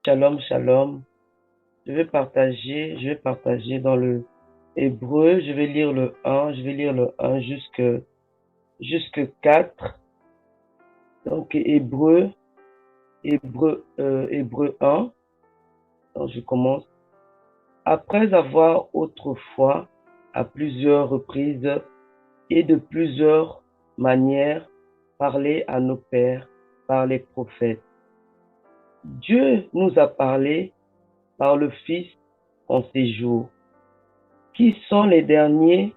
Shalom, shalom. Je vais partager dans le Hébreu. Je vais lire le un jusque 4. Donc, Hébreu 1. Donc, je commence. Après avoir autrefois, à plusieurs reprises et de plusieurs manières, parlé à nos pères par les prophètes, Dieu nous a parlé par le Fils en ces jours, qui sont les derniers.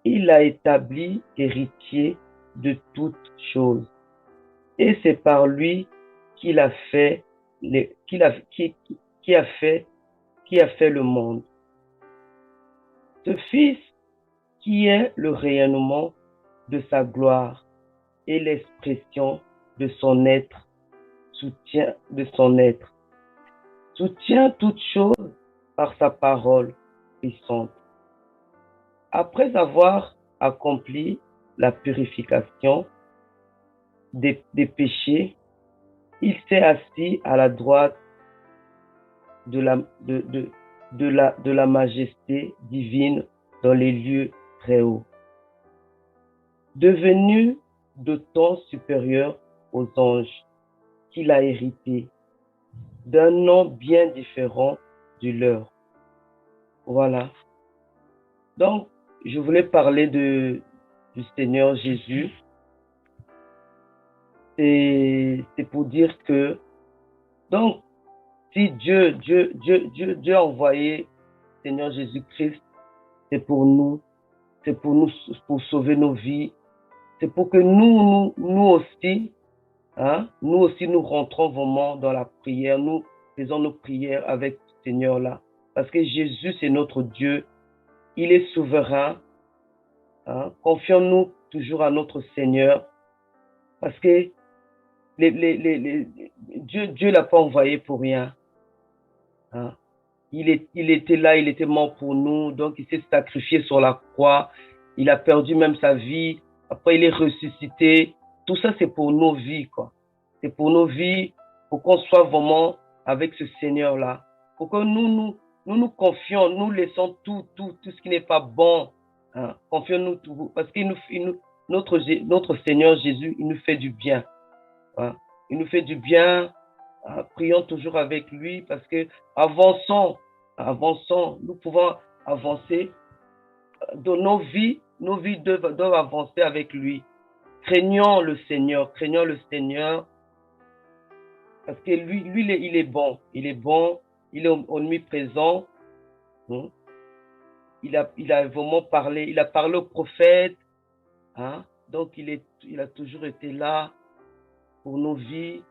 Il l'a établi héritier de toutes choses. Et c'est par lui qu'il a fait qui a fait le monde. Ce Fils qui est le rayonnement de sa gloire et l'expression de son être, soutient toutes choses par sa parole puissante. Après avoir accompli la purification des péchés, il s'est assis à la droite de la majesté divine dans les lieux très hauts, devenu d'autant supérieur aux anges qu'il a hérité d'un nom bien différent du leur. Voilà. Donc, je voulais parler du Seigneur Jésus. C'est pour dire que, donc, si Dieu a envoyé Seigneur Jésus-Christ, c'est pour nous, pour sauver nos vies. C'est pour que nous aussi, nous aussi, nous rentrons vraiment dans la prière. Nous faisons nos prières avec ce Seigneur-là. Parce que Jésus, c'est notre Dieu. Il est souverain. Confions-nous toujours à notre Seigneur. Parce que Dieu l'a pas envoyé pour rien. Il était là, il était mort pour nous, donc il s'est sacrifié sur la croix. Il a perdu même sa vie. Après, il est ressuscité. Tout ça, c'est pour nos vies, quoi. C'est pour nos vies, pour qu'on soit vraiment avec ce Seigneur-là. Pour que nous confions, nous laissons tout ce qui n'est pas bon. Confions-nous tout. Parce que notre Seigneur Jésus, il nous fait du bien. Il nous fait du bien. Prions toujours avec lui parce que avançons, nous pouvons avancer dans nos vies doivent avancer avec lui. Craignons le Seigneur parce que lui il est bon, il est omniprésent. Il a vraiment parlé, il a parlé au prophète, donc il a toujours été là pour nos vies.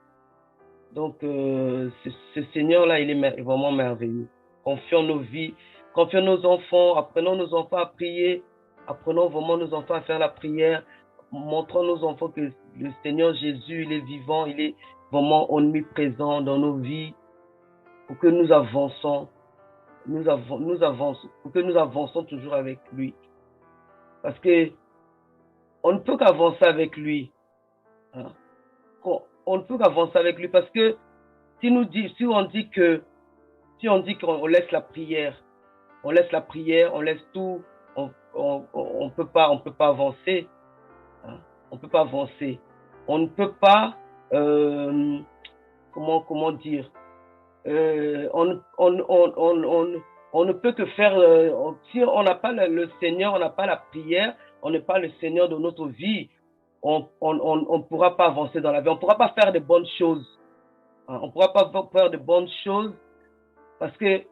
Donc, ce Seigneur-là, il est vraiment merveilleux. Confions nos vies, confions nos enfants, apprenons nos enfants à prier, apprenons vraiment nos enfants à faire la prière, montrons nos enfants que le Seigneur Jésus, il est vivant, il est vraiment omniprésent dans nos vies, pour que nous avançons, pour que nous avançons toujours avec lui. Parce que on ne peut qu'avancer avec lui. On ne peut qu'avancer avec lui parce que si on dit qu'on laisse la prière, on laisse tout, on peut pas avancer, on peut pas avancer. On ne peut pas, comment dire, on ne peut que faire, si on n'a pas le Seigneur, on n'a pas la prière, on n'est pas le Seigneur de notre vie, on pourra pas avancer dans la vie, on pourra pas faire de bonnes choses. On pourra pas faire de bonnes choses parce que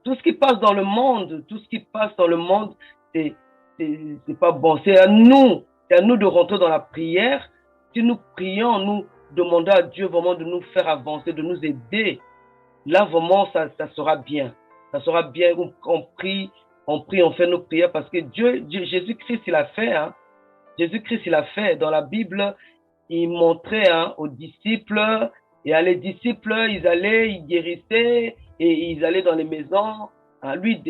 tout ce qui passe dans le monde, c'est pas bon. C'est à nous de rentrer dans la prière. Si nous prions, nous demandons à Dieu vraiment de nous faire avancer, de nous aider. Là, vraiment, ça sera bien. Ça sera bien. On fait nos prières parce que Jésus-Christ, il a fait. Jésus-Christ, il a fait. Dans la Bible, il montrait aux disciples, et à les disciples, ils guérissaient, et ils allaient dans les maisons. Lui,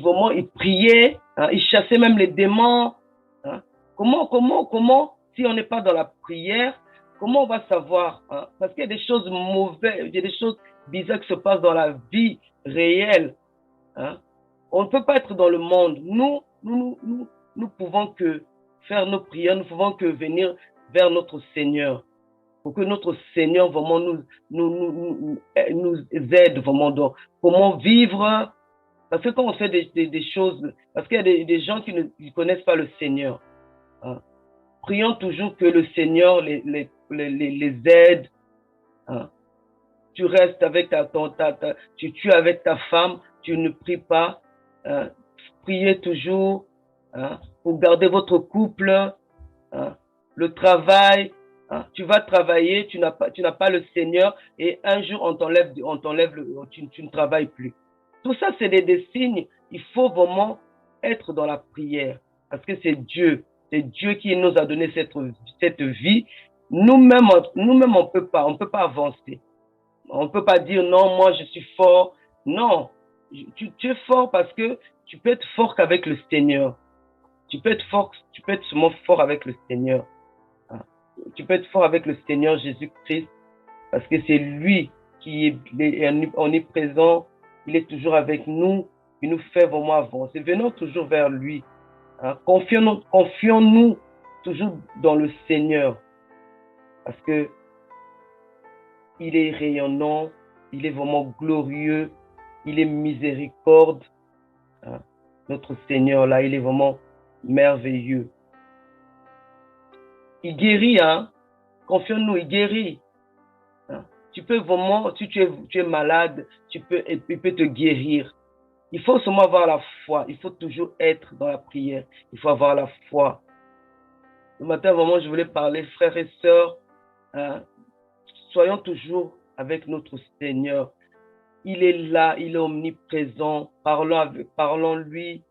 vraiment, il priait, il chassait même les démons. Comment, si on n'est pas dans la prière, Comment on va savoir, hein? Parce qu'il y a des choses mauvaises, il y a des choses bizarres qui se passent dans la vie réelle, hein? On ne peut pas être dans le monde. Nous pouvons que faire nos prières, nous pouvons que venir vers notre Seigneur pour que notre Seigneur vraiment nous aide vraiment dans comment vivre. Parce que quand on fait des choses, parce qu'il y a des gens qui ne connaissent pas le Seigneur, hein. Prions toujours que le Seigneur les aide, hein. Tu restes avec tu es avec ta femme, tu ne pries pas, hein. Priez toujours, hein, pour garder votre couple, hein. Le travail, hein, tu vas travailler, tu n'as pas le Seigneur et un jour tu ne travailles plus. Tout ça, c'est des signes. Il faut vraiment être dans la prière parce que c'est Dieu qui nous a donné cette vie. Nous-mêmes, on peut pas avancer. On ne peut pas dire non, moi je suis fort. Non, tu es fort parce que tu peux être fort qu'avec le Seigneur. Tu peux être seulement fort avec le Seigneur. Hein. Tu peux être fort avec le Seigneur Jésus-Christ parce que c'est lui qui est omniprésent. Il est toujours avec nous. Il nous fait vraiment avancer. Venons toujours vers lui. Hein. Confions-nous toujours dans le Seigneur parce que il est rayonnant, il est vraiment glorieux, il est miséricorde. Hein. Notre Seigneur là, il est vraiment merveilleux. Il guérit, hein. Confions-nous, il guérit. Hein. Tu peux vraiment, si tu es malade, il peut te guérir. Il faut seulement avoir la foi. Il faut toujours être dans la prière. Il faut avoir la foi. Le matin, vraiment, je voulais parler, frères et sœurs, hein, soyons toujours avec notre Seigneur. Il est là, il est omniprésent. Parlons-lui.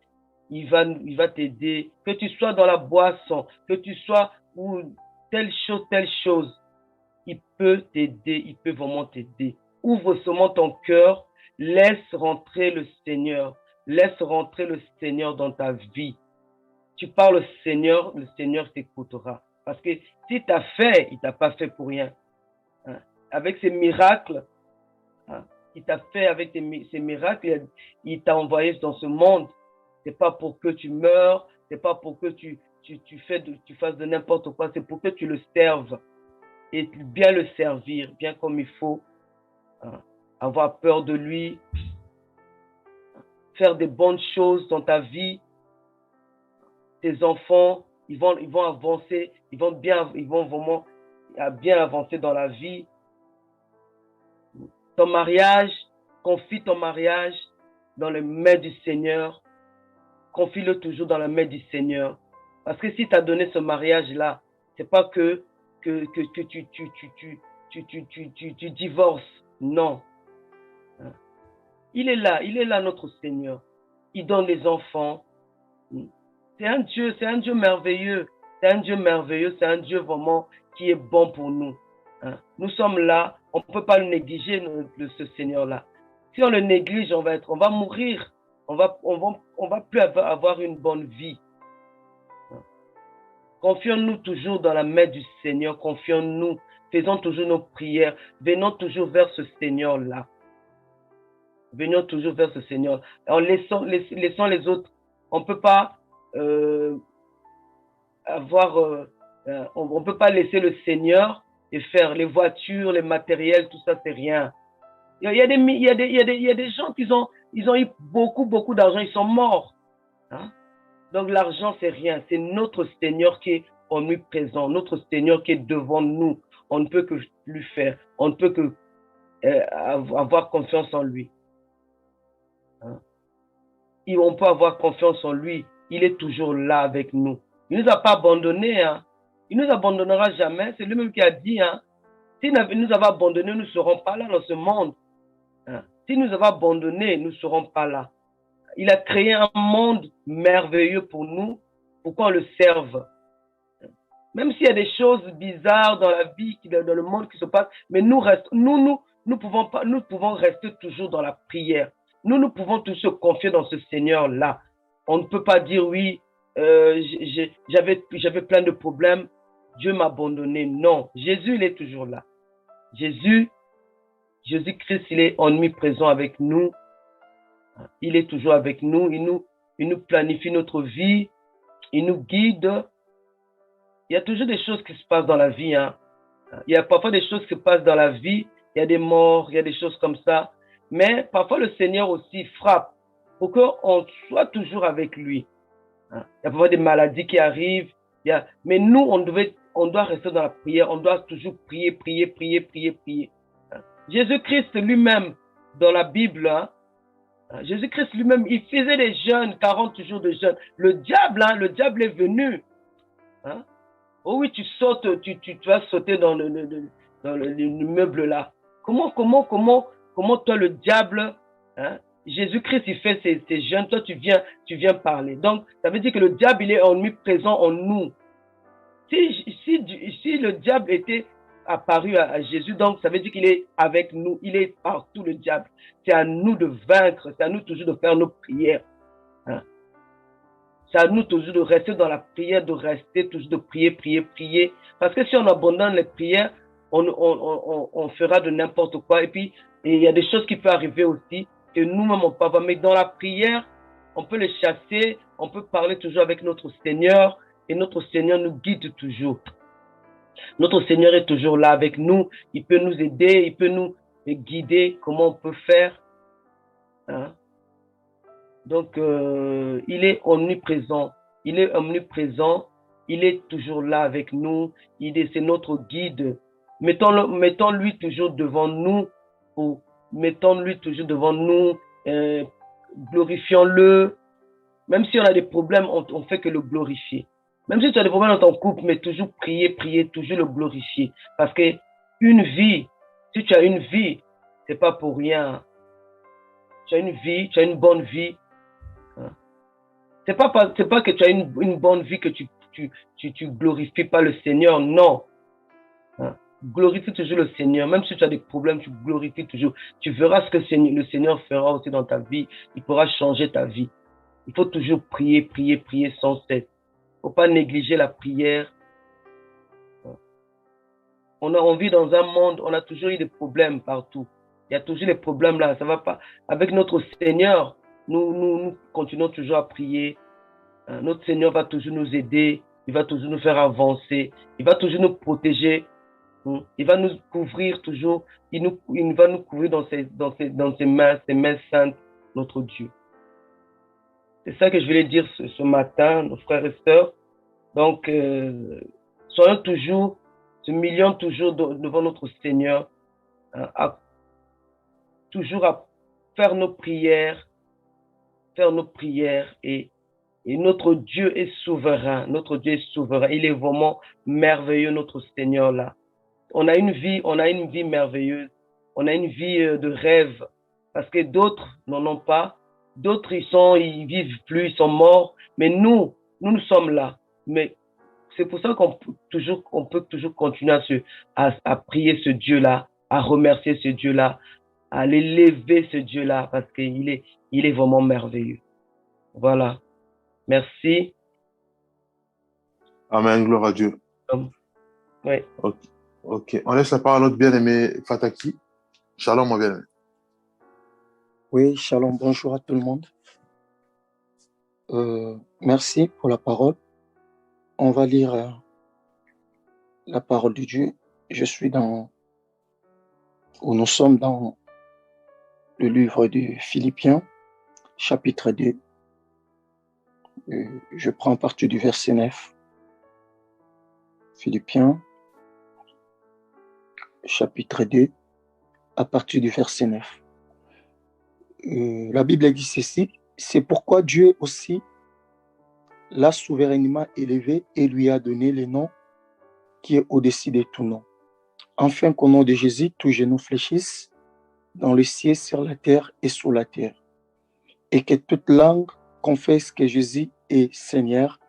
Il va t'aider. Que tu sois dans la boisson, que tu sois ou telle chose, il peut t'aider, il peut vraiment t'aider. Ouvre seulement ton cœur, laisse rentrer le Seigneur, laisse rentrer le Seigneur dans ta vie. Tu parles au Seigneur, le Seigneur t'écoutera. Parce que si tu as fait, il ne t'a pas fait pour rien. Hein. Avec ces miracles, hein, il t'a fait avec ces miracles, il t'a envoyé dans ce monde. C'est pas pour que tu meurs, c'est pas pour que tu fasses de n'importe quoi, c'est pour que tu le serves et bien le servir, bien comme il faut, hein. Avoir peur de lui, faire des bonnes choses dans ta vie. Tes enfants, ils vont avancer, ils vont vraiment bien avancer dans la vie. Ton mariage, confie ton mariage dans les mains du Seigneur. Confie-le toujours dans la main du Seigneur. Parce que si tu as donné ce mariage-là, c'est pas que tu divorces. Non. Il est là notre Seigneur. Il donne les enfants. C'est un Dieu merveilleux. C'est un Dieu merveilleux, c'est un Dieu vraiment qui est bon pour nous. Nous sommes là, on ne peut pas le négliger, ce Seigneur-là. Si on le néglige, on va mourir. On va plus avoir une bonne vie. Confions-nous toujours dans la main du Seigneur. Confions-nous. Faisons toujours nos prières. Venons toujours vers ce Seigneur-là. Venons toujours vers ce Seigneur. En laissant les autres. On ne peut pas on peut pas laisser le Seigneur et faire les voitures, les matériels, tout ça, c'est rien. Il y a des gens qui ils ont eu beaucoup d'argent, ils sont morts. Hein? Donc l'argent, c'est rien. C'est notre Seigneur qui est omniprésent, notre Seigneur qui est devant nous. On ne peut que lui faire. On ne peut que avoir confiance en lui. Hein? On peut avoir confiance en lui. Il est toujours là avec nous. Il ne nous a pas abandonnés. Hein? Il ne nous abandonnera jamais. C'est lui-même qui a dit, hein? S'il nous avait abandonnés, nous ne serons pas là dans ce monde. Hein? S'il nous avait abandonnés, nous ne serons pas là. Il a créé un monde merveilleux pour nous, pour qu'on le serve. Même s'il y a des choses bizarres dans la vie, dans le monde qui se passe, mais nous pouvons rester toujours dans la prière. Nous pouvons tous se confier dans ce Seigneur-là. On ne peut pas dire oui, j'avais plein de problèmes. Dieu m'a abandonné. Non, Jésus, il est toujours là. Jésus-Christ, il est omniprésent avec nous. Il est toujours avec nous. Il nous planifie notre vie. Il nous guide. Il y a toujours des choses qui se passent dans la vie. Hein. Il y a parfois des choses qui se passent dans la vie. Il y a des morts, il y a des choses comme ça. Mais parfois, le Seigneur aussi frappe pour qu'on soit toujours avec lui. Il y a parfois des maladies qui arrivent. Mais nous, on doit rester dans la prière. On doit toujours prier. Jésus-Christ lui-même, dans la Bible, Jésus-Christ lui-même, il faisait des jeûnes, 40 jours de jeûne. Le diable est venu. Hein? Oh oui, tu sautes, tu vas sauter dans le meuble là. Comment toi, le diable, hein? Jésus-Christ, il fait ses jeûnes, toi, tu viens parler. Donc, ça veut dire que le diable, il est omniprésent en nous. Si le diable était apparu à Jésus, donc ça veut dire qu'il est avec nous, il est partout, le diable. C'est à nous de vaincre, c'est à nous toujours de faire nos prières. Hein? C'est à nous toujours de rester dans la prière, de rester toujours de prier. Parce que si on abandonne les prières, on fera de n'importe quoi. Et puis, il y a des choses qui peuvent arriver aussi, que nous-mêmes on peut avoir. Mais dans la prière, on peut les chasser, on peut parler toujours avec notre Seigneur, et notre Seigneur nous guide toujours. Notre Seigneur est toujours là avec nous. Il peut nous aider, il peut nous guider, comment on peut faire. Hein? Donc, il est omniprésent. Il est toujours là avec nous. C'est notre guide. Mettons-lui toujours devant nous. Glorifions-le. Même si on a des problèmes, on fait que le glorifier. Même si tu as des problèmes dans ton couple, mais toujours prier, toujours le glorifier. Parce que si tu as une vie, c'est pas pour rien. Tu as une bonne vie. C'est pas que tu as une bonne vie que tu glorifies pas le Seigneur, non. Glorifie toujours le Seigneur. Même si tu as des problèmes, tu glorifies toujours. Tu verras ce que le Seigneur fera aussi dans ta vie. Il pourra changer ta vie. Il faut toujours prier sans cesse. Il ne faut pas négliger la prière. On vit dans un monde, on a toujours eu des problèmes partout. Il y a toujours des problèmes là, ça va pas. Avec notre Seigneur, nous continuons toujours à prier. Notre Seigneur va toujours nous aider. Il va toujours nous faire avancer. Il va toujours nous protéger. Il va nous couvrir toujours. Il va nous couvrir dans ses mains saintes, notre Dieu. C'est ça que je voulais dire ce matin, nos frères et sœurs. Donc, humilions toujours devant notre Seigneur, toujours à faire nos prières et notre Dieu est souverain. Il est vraiment merveilleux, notre Seigneur là. On a une vie merveilleuse. On a une vie de rêve. Parce que d'autres n'en ont pas. D'autres, ils vivent plus, ils sont morts. Mais nous sommes là. Mais c'est pour ça qu'on peut toujours continuer à prier ce Dieu-là, à remercier ce Dieu-là, à l'élever ce Dieu-là, parce qu'il est vraiment merveilleux. Voilà. Merci. Amen, gloire à Dieu. Oui. Ok. On laisse la parole à notre bien-aimé Fataki. Shalom, mon bien-aimé. Oui, shalom, bonjour à tout le monde. Merci pour la parole. On va lire la parole de Dieu. Nous sommes dans le livre de Philippiens, chapitre 2. Je prends à partir du verset 9. Philippiens, chapitre 2, à partir du verset 9. La Bible dit ceci: c'est pourquoi Dieu aussi l'a souverainement élevé et lui a donné le nom qui est au-dessus de tout nom, afin qu'au nom de Jésus, tous genoux fléchissent dans le ciel, sur la terre et sous la terre, et que toute langue confesse que Jésus est Seigneur,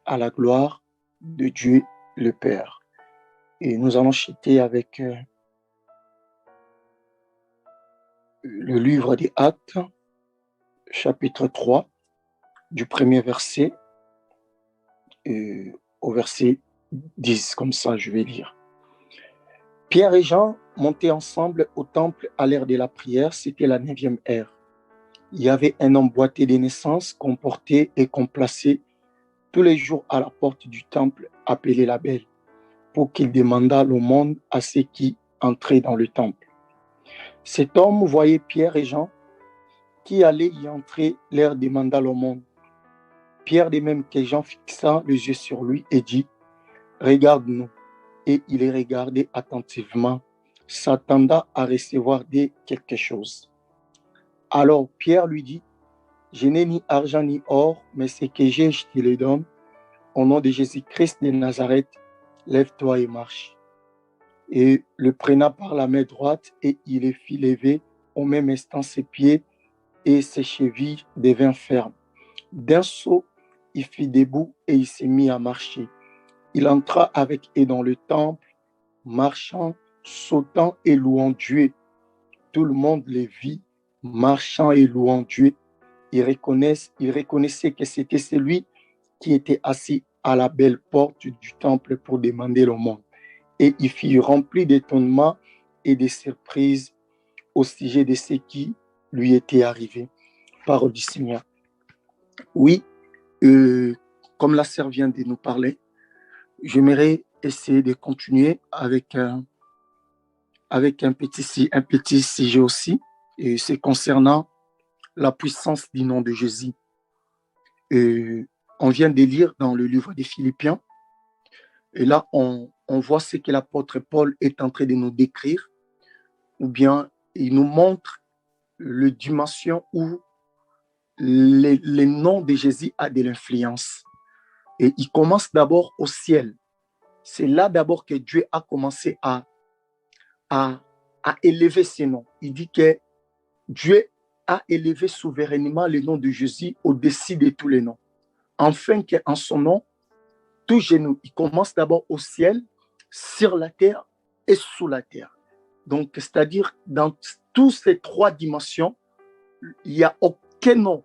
à la gloire de Dieu le Père. Et nous allons citer avec le livre des Actes, chapitre 3, du premier verset au verset disent comme ça, je vais lire. Pierre et Jean montaient ensemble au temple à l'heure de la prière, c'était la 9e heure. Il y avait un homme boité de naissance qu'on portait et qu'on plaçait tous les jours à la porte du temple appelé la Belle, pour qu'il demandât l'aumône à ceux qui entraient dans le temple. Cet homme voyait Pierre et Jean qui allaient y entrer, leur demanda l'aumône. Pierre, de même que Jean, fixa les yeux sur lui et dit, « Regarde-nous. » Et il les regardait attentivement, s'attendant à recevoir de quelque chose. Alors Pierre lui dit, « Je n'ai ni argent ni or, mais ce que j'ai, je te le donne. Au nom de Jésus-Christ de Nazareth, lève-toi et marche. » Et le prenant par la main droite, et il les fit lever au même instant ses pieds et ses chevilles devinrent fermes. D'un saut, il fit debout et il s'est mis à marcher. Il entra avec eux dans le temple, marchant, sautant et louant Dieu. Tout le monde les vit, marchant et louant Dieu. Ils reconnaissaient que c'était celui qui était assis à la belle porte du temple pour demander l'aumône. Et il fut rempli d'étonnement et de surprise au sujet de ce qui lui était arrivé. Parole du Seigneur. Oui, comme la sœur vient de nous parler, j'aimerais essayer de continuer avec un petit sujet aussi, et c'est concernant la puissance du nom de Jésus. On vient de lire dans le livre des Philippiens, et là, on voit ce que l'apôtre Paul est en train de nous décrire, ou bien il nous montre la dimension où le nom de Jésus a de l'influence. Et il commence d'abord au ciel. C'est là d'abord que Dieu a commencé à élever ses noms. Il dit que Dieu a élevé souverainement le nom de Jésus au-dessus de tous les noms. Afin qu'en son nom, tout genou, il commence d'abord au ciel, sur la terre et sous la terre. Donc, c'est-à-dire, dans toutes ces trois dimensions, il n'y a aucun nom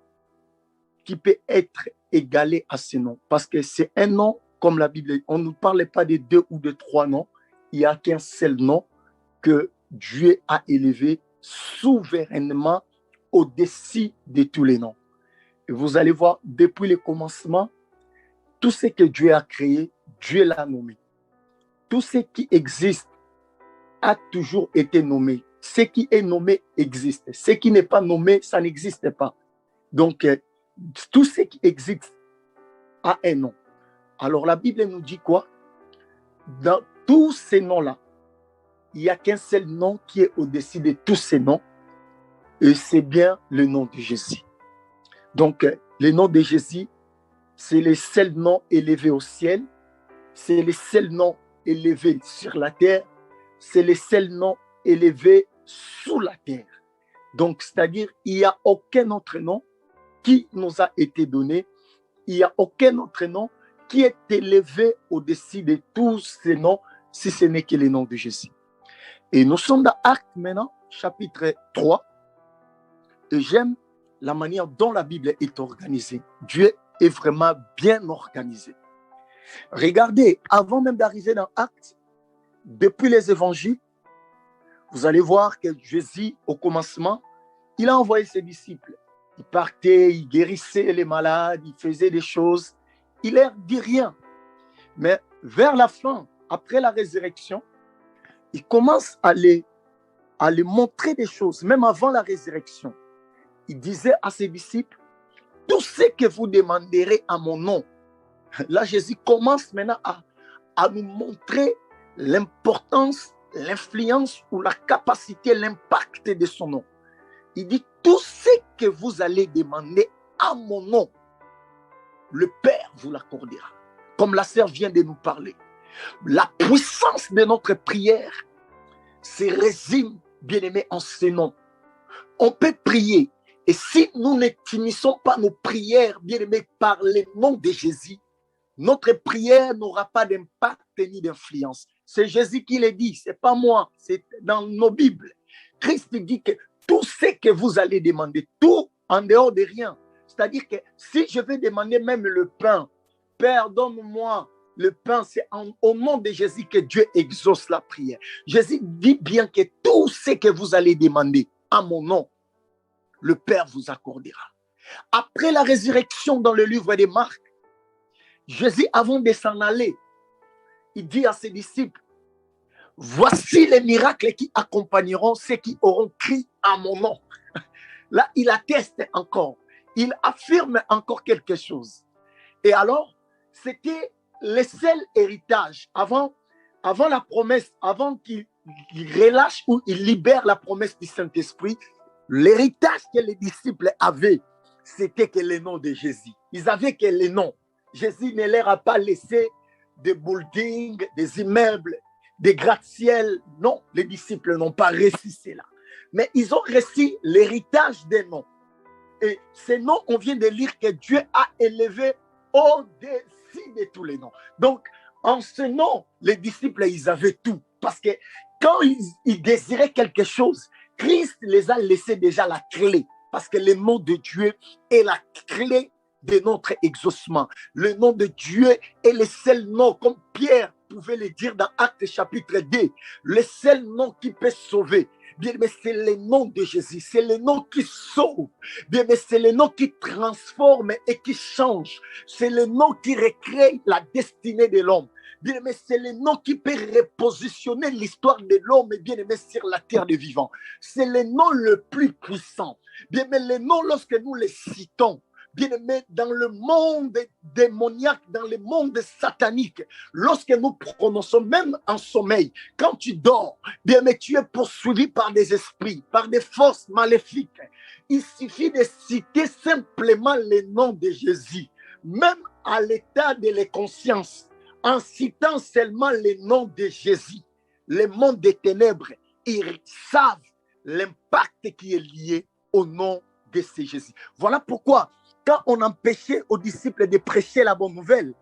qui peut être égalé à ce nom. Parce que c'est un nom, comme la Bible, on ne nous parle pas de 2 ou de 3 noms, il n'y a qu'un seul nom que Dieu a élevé souverainement au-dessus de tous les noms. Et vous allez voir, depuis le commencement, tout ce que Dieu a créé, Dieu l'a nommé. Tout ce qui existe a toujours été nommé. Ce qui est nommé existe. Ce qui n'est pas nommé, ça n'existe pas. Donc, tout ce qui existe a un nom. Alors, la Bible nous dit quoi? Dans tous ces noms-là, il n'y a qu'un seul nom qui est au-dessus de tous ces noms, et c'est bien le nom de Jésus. Donc, le nom de Jésus, c'est le seul nom élevé au ciel, c'est le seul nom élevé sur la terre, c'est le seul nom élevé sous la terre. Donc, c'est-à-dire, il n'y a aucun autre nom qui nous a été donné, il n'y a aucun autre nom qui est élevé au-dessus de tous ces noms, si ce n'est que le nom de Jésus. Et nous sommes dans Actes maintenant, chapitre 3, et j'aime la manière dont la Bible est organisée. Dieu est vraiment bien organisé. Regardez, avant même d'arriver dans Actes, depuis les évangiles, vous allez voir que Jésus, au commencement, il a envoyé ses disciples. Il partait, il guérissait les malades, il faisait des choses. Il leur dit rien. Mais vers la fin, après la résurrection, il commence à les montrer des choses, même avant la résurrection. Il disait à ses disciples, tout ce que vous demanderez à mon nom. Là, Jésus commence maintenant à nous montrer l'importance, l'influence ou la capacité, l'impact de son nom. Il dit, tout ce que vous allez demander à mon nom, le Père vous l'accordera. Comme la sœur vient de nous parler. La puissance de notre prière se résume, bien aimé, en ce nom. On peut prier. Et si nous ne finissons pas nos prières, bien aimé, par le nom de Jésus, notre prière n'aura pas d'impact ni d'influence. C'est Jésus qui le dit, ce n'est pas moi, c'est dans nos Bibles. Christ dit que tout ce que vous allez demander, tout en dehors de rien. C'est-à-dire que si je vais demander même le pain, Père, donne-moi le pain, c'est au nom de Jésus que Dieu exauce la prière. Jésus dit bien que tout ce que vous allez demander à mon nom, le Père vous accordera. Après la résurrection dans le livre de Marc, Jésus, avant de s'en aller, il dit à ses disciples, voici les miracles qui accompagneront ceux qui auront crié à mon nom. Là, il atteste encore. Il affirme encore quelque chose. Et alors, c'était le seul héritage avant la promesse, avant qu'il relâche ou il libère la promesse du Saint-Esprit. L'héritage que les disciples avaient, c'était que le nom de Jésus. Ils avaient que le nom. Jésus ne leur a pas laissé des buildings, des immeubles, des gratte-ciel. Non, les disciples n'ont pas reçu cela. Mais ils ont reçu l'héritage des noms. Et ces noms, on vient de lire que Dieu a élevé au-dessus de tous les noms. Donc, en ce nom, les disciples, ils avaient tout. Parce que quand ils désiraient quelque chose, Christ les a laissé déjà la clé. Parce que le nom de Dieu est la clé de notre exaucement. Le nom de Dieu est le seul nom, comme Pierre pouvait le dire dans Actes chapitre 2, le seul nom qui peut sauver. Bien, mais c'est le nom de Jésus, c'est le nom qui sauve. Bien, mais c'est le nom qui transforme et qui change. C'est le nom qui recrée la destinée de l'homme. Bien, mais c'est le nom qui peut repositionner l'histoire de l'homme, bien aimé, sur la terre des vivants. C'est le nom le plus puissant. Bien, mais le nom, lorsque nous les citons, bien aimé, dans le monde démoniaque, dans le monde satanique, lorsque nous prononçons, même en sommeil, quand tu dors, bien aimé, tu es poursuivi par des esprits, par des forces maléfiques. Il suffit de citer simplement le nom de Jésus, même à l'état de la conscience, en citant seulement le nom de Jésus. Le monde des ténèbres, ils savent l'impact qui est lié au nom de ce Jésus. Voilà pourquoi, quand on empêchait aux disciples de prêcher la bonne nouvelle,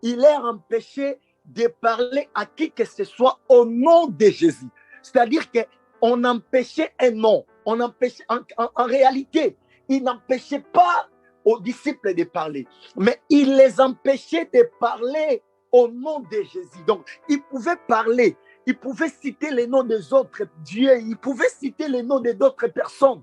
il leur empêchait de parler à qui que ce soit au nom de Jésus. C'est-à-dire qu'on empêchait un nom. On empêchait, en réalité, il n'empêchait pas aux disciples de parler, mais il les empêchait de parler au nom de Jésus. Donc, ils pouvaient parler. Il pouvait citer les noms des autres dieux, il pouvait citer les noms d'autres personnes.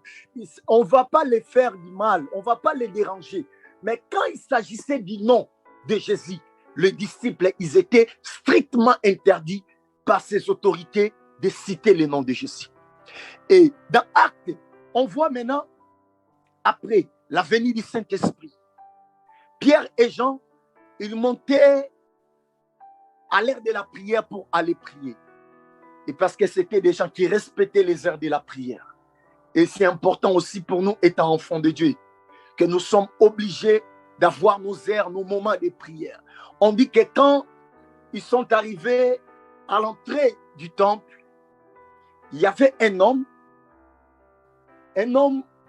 On ne va pas les faire du mal, on ne va pas les déranger. Mais quand il s'agissait du nom de Jésus, les disciples, ils étaient strictement interdits par ces autorités de citer le nom de Jésus. Et dans Actes, on voit maintenant, après la venue du Saint-Esprit, Pierre et Jean, ils montaient à l'heure de la prière pour aller prier. Et parce que c'était des gens qui respectaient les heures de la prière. Et c'est important aussi pour nous, étant enfants de Dieu, que nous sommes obligés d'avoir nos heures, nos moments de prière. On dit que quand ils sont arrivés à l'entrée du temple, il y avait un homme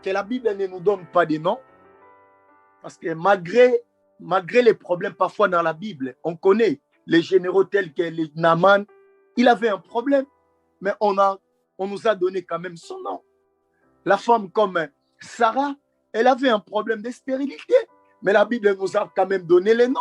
que la Bible ne nous donne pas de nom, parce que malgré les problèmes parfois dans la Bible, on connaît les généraux tels que les Naaman, il avait un problème, mais on nous a donné quand même son nom. La femme comme Sarah, elle avait un problème de stérilité, mais la Bible nous a quand même donné les noms.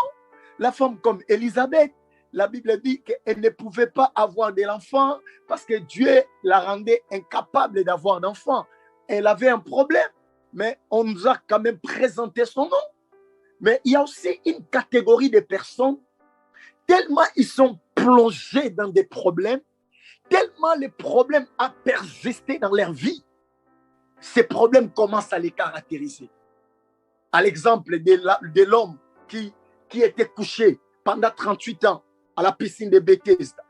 La femme comme Élisabeth, la Bible dit qu'elle ne pouvait pas avoir de l'enfant parce que Dieu la rendait incapable d'avoir d'enfant. Elle avait un problème, mais on nous a quand même présenté son nom. Mais il y a aussi une catégorie de personnes, tellement ils sont plongés dans des problèmes, tellement les problèmes ont persisté dans leur vie, ces problèmes commencent à les caractériser. À l'exemple de l'homme qui était couché pendant 38 ans à la piscine de Bethesda,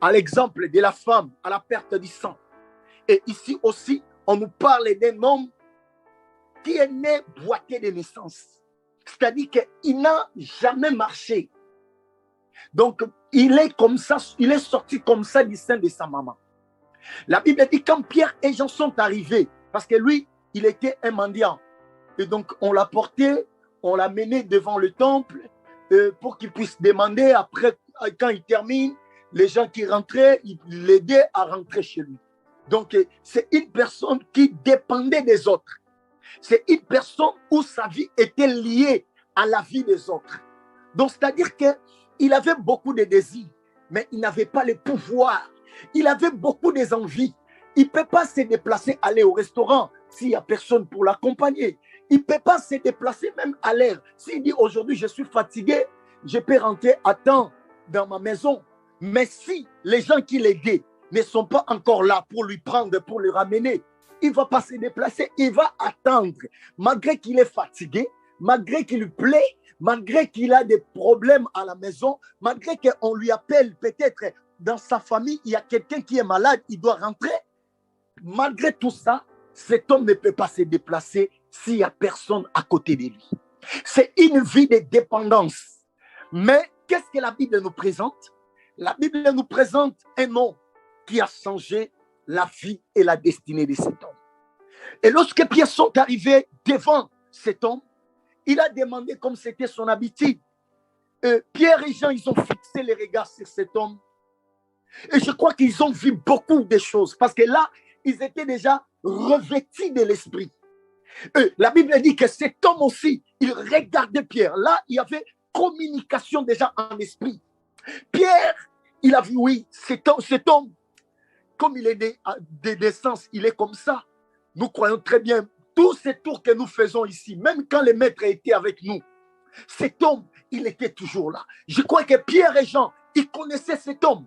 à l'exemple de la femme à la perte du sang. Et ici aussi, on nous parle d'un homme qui est né boité de naissance. C'est-à-dire qu'il n'a jamais marché. Donc, il est comme ça, il est sorti comme ça du sein de sa maman. La Bible dit quand Pierre et Jean sont arrivés, parce que lui, il était un mendiant. Et donc, on l'a porté, on l'a mené devant le temple pour qu'il puisse demander. Après, quand il termine, les gens qui rentraient, ils l'aidaient à rentrer chez lui. Donc, c'est une personne qui dépendait des autres. C'est une personne où sa vie était liée à la vie des autres. Donc, c'est-à-dire que Il avait beaucoup de désirs, mais il n'avait pas le pouvoir. Il avait beaucoup d'envies. Il ne peut pas se déplacer, aller au restaurant s'il n'y a personne pour l'accompagner. Il ne peut pas se déplacer même à l'air. S'il dit aujourd'hui je suis fatigué, je peux rentrer à temps dans ma maison. Mais si les gens qui l'aidaient ne sont pas encore là pour lui prendre, pour le ramener, il ne va pas se déplacer, il va attendre. Malgré qu'il est fatigué, malgré qu'il lui plaît, malgré qu'il a des problèmes à la maison, malgré qu'on lui appelle peut-être dans sa famille, il y a quelqu'un qui est malade, il doit rentrer. Malgré tout ça, cet homme ne peut pas se déplacer s'il n'y a personne à côté de lui. C'est une vie de dépendance. Mais qu'est-ce que la Bible nous présente? La Bible nous présente un homme qui a changé la vie et la destinée de cet homme. Et lorsque Pierre sont arrivés devant cet homme, il a demandé, comme c'était son habitude. Pierre et Jean, ils ont fixé les regards sur cet homme. Et je crois qu'ils ont vu beaucoup de choses. Parce que là, ils étaient déjà revêtus de l'esprit. La Bible dit que cet homme aussi, il regardait Pierre. Là, il y avait communication déjà en esprit. Pierre, il a vu, oui, cet homme, comme il est de naissance, il est comme ça. Nous croyons très bien, tous ces tours que nous faisons ici, même quand les maîtres étaient avec nous, cet homme, il était toujours là. Je crois que Pierre et Jean, ils connaissaient cet homme.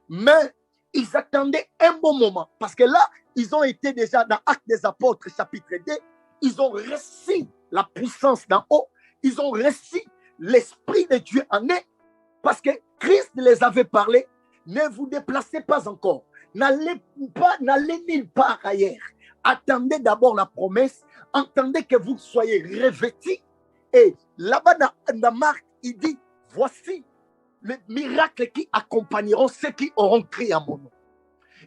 Mais ils attendaient un bon moment. Parce que là, ils ont été déjà dans Actes des Apôtres, chapitre 2. Ils ont reçu la puissance d'en haut. Ils ont reçu l'Esprit de Dieu en eux. Parce que Christ les avait parlé. Ne vous déplacez pas encore. N'allez nulle part ailleurs. Attendez d'abord la promesse. Entendez que vous soyez revêtis. Et là-bas dans Marc, il dit, voici les miracles qui accompagneront ceux qui auront crié à mon nom.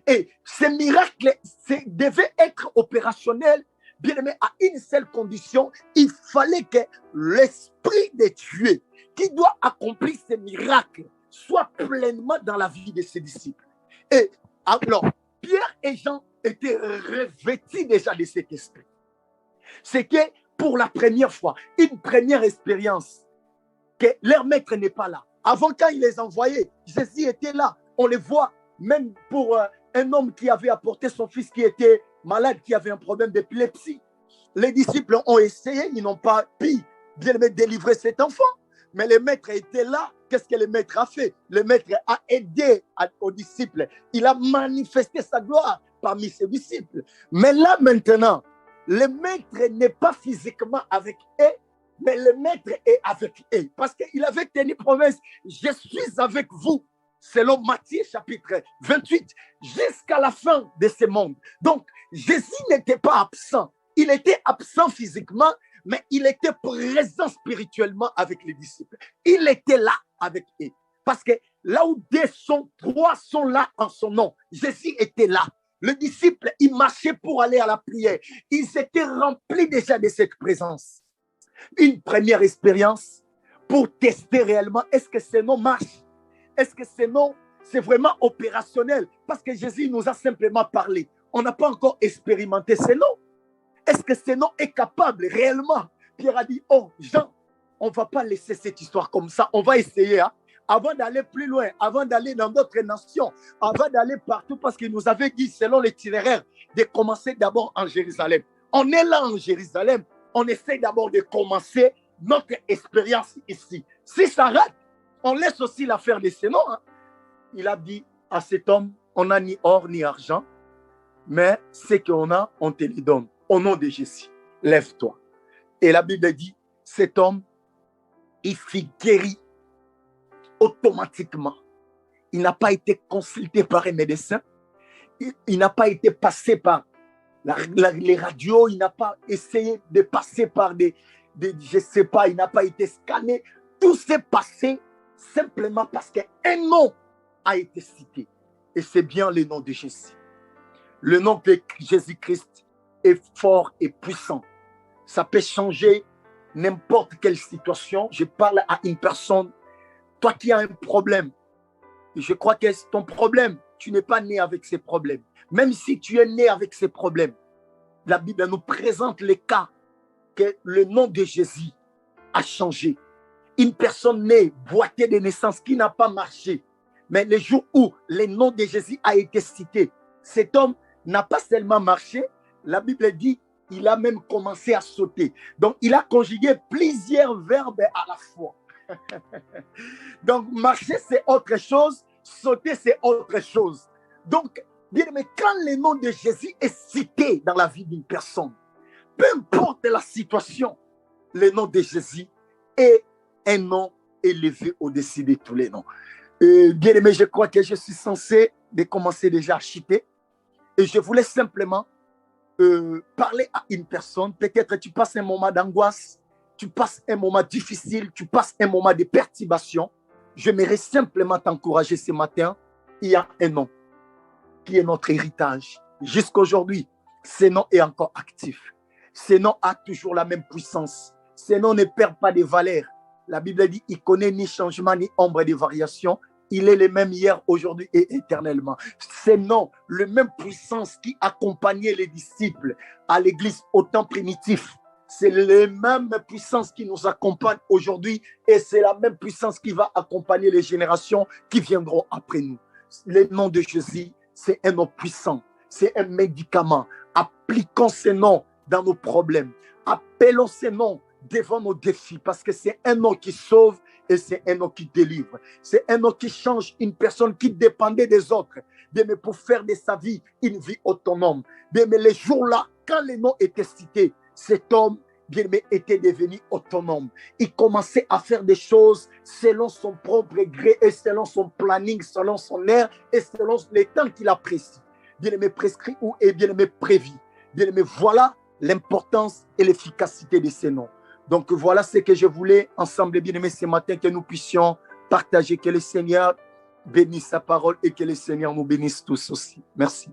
Et ces miracles devaient être opérationnels, bien aimé, à une seule condition. Il fallait que l'Esprit de Dieu, qui doit accomplir ces miracles, soit pleinement dans la vie de ses disciples. Et alors, Pierre et Jean étaient revêtus déjà de cet esprit. C'était pour la première fois, une première expérience, que leur maître n'est pas là. Avant, quand il les envoyait, Jésus était là. On les voit, même pour un homme qui avait apporté son fils qui était malade, qui avait un problème d'épilepsie. Les disciples ont essayé, ils n'ont pas pu bien délivrer cet enfant. Mais le maître était là. Qu'est-ce que le maître a fait? Le maître a aidé aux disciples. Il a manifesté sa gloire parmi ses disciples. Mais là maintenant, le maître n'est pas physiquement avec eux, mais le maître est avec eux. Parce qu'il avait tenu promesse, je suis avec vous, selon Matthieu chapitre 28, jusqu'à la fin de ce monde. Donc, Jésus n'était pas absent. Il était absent physiquement, mais il était présent spirituellement avec les disciples. Il était là avec eux. Parce que là où trois sont là en son nom, Jésus était là. Le disciple, il marchait pour aller à la prière. Ils étaient remplis déjà de cette présence. Une première expérience pour tester réellement, est-ce que ce nom marche? Est-ce que ce nom, c'est vraiment opérationnel? Parce que Jésus nous a simplement parlé. On n'a pas encore expérimenté ce nom. Est-ce que ce nom est capable réellement? Pierre a dit, oh Jean, on ne va pas laisser cette histoire comme ça. On va essayer, hein, avant d'aller plus loin, avant d'aller dans d'autres nations, avant d'aller partout, parce qu'il nous avait dit, selon l'itinéraire, de commencer d'abord en Jérusalem. On est là en Jérusalem. On essaie d'abord de commencer notre expérience ici. Si ça rate, on laisse aussi l'affaire de ce nom. Hein. Il a dit à cet homme, on n'a ni or ni argent, mais ce qu'on a, on te le donne. Au nom de Jésus, lève-toi. Et la Bible dit, cet homme, il fut guéri automatiquement. Il n'a pas été consulté par un médecin. Il n'a pas été passé par les radios. Il n'a pas essayé de passer par je ne sais pas, il n'a pas été scanné. Tout s'est passé simplement parce qu'un nom a été cité. Et c'est bien le nom de Jésus. Le nom de Jésus-Christ est fort et puissant. Ça peut changer n'importe quelle situation. Je parle à une personne, toi qui as un problème. Je crois que c'est ton problème. Tu n'es pas né avec ces problèmes. Même si tu es né avec ces problèmes, la Bible nous présente les cas que le nom de Jésus a changé. une personne née, boitée de naissance, qui n'a pas marché. Mais le jour où le nom de Jésus a été cité, cet homme n'a pas seulement marché, la Bible dit, il a même commencé à sauter. Donc, il a conjugué plusieurs verbes à la fois. Donc, marcher, c'est autre chose, sauter, c'est autre chose. Donc, bien aimé, quand le nom de Jésus est cité dans la vie d'une personne, peu importe la situation, le nom de Jésus est un nom élevé au-dessus de tous les noms. Bien aimé, je crois que je suis censé de commencer déjà à chuter. Et je voulais simplement parler à une personne. Peut-être tu passes un moment d'angoisse, tu passes un moment difficile, tu passes un moment de perturbation. J'aimerais simplement t'encourager ce matin. Il y a un nom qui est notre héritage. Jusqu'à aujourd'hui, ce nom est encore actif. Ce nom a toujours la même puissance. Ce nom ne perd pas de valeur. La Bible dit, il connaît ni changement, ni ombre de variation. Il est le même hier, aujourd'hui et éternellement. Ce nom, le même puissance qui accompagnait les disciples à l'église au temps primitif, c'est la même puissance qui nous accompagne aujourd'hui et c'est la même puissance qui va accompagner les générations qui viendront après nous. Le nom de Jésus, c'est un nom puissant, c'est un médicament. Appliquons ce nom dans nos problèmes. Appelons ce nom devant nos défis parce que c'est un nom qui sauve et c'est un nom qui délivre. C'est un nom qui change une personne qui dépendait des autres, mais pour faire de sa vie une vie autonome. Mais les jours-là, quand le nom était cité, cet homme était devenu autonome. Il commençait à faire des choses selon son propre gré et selon son planning, selon son air et selon les temps qu'il apprécie. Bien-aimé prescrit ou est bien-aimé prévu. Bien-aimé, voilà l'importance et l'efficacité de ces noms. Donc voilà ce que je voulais ensemble, bien-aimés, ce matin, que nous puissions partager. Que le Seigneur bénisse sa parole et que le Seigneur nous bénisse tous aussi. Merci.